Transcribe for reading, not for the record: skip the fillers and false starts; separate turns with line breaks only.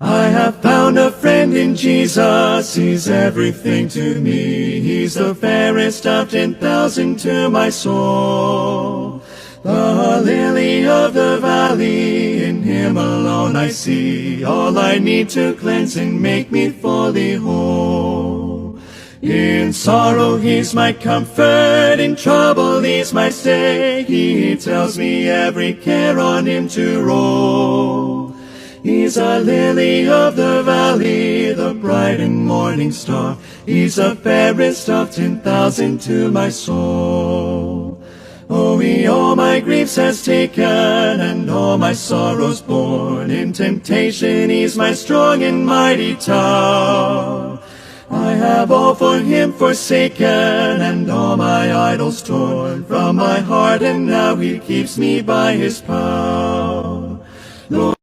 I have found a friend in Jesus, He's everything to me. He's the fairest of 10,000 to my soul. The lily of the valley, in Him alone I see all I need to cleanse and make me fully whole. In sorrow He's my comfort, in trouble He's my stay. He tells me every care on Him to roll. He's a lily of the valley, the bright and morning star. He's the fairest of 10,000 to my soul. Oh, He all my griefs has taken, and all my sorrows borne. In temptation He's my strong and mighty tower. I have all for Him forsaken, and all my idols torn from my heart, and now He keeps me by His power. Lord,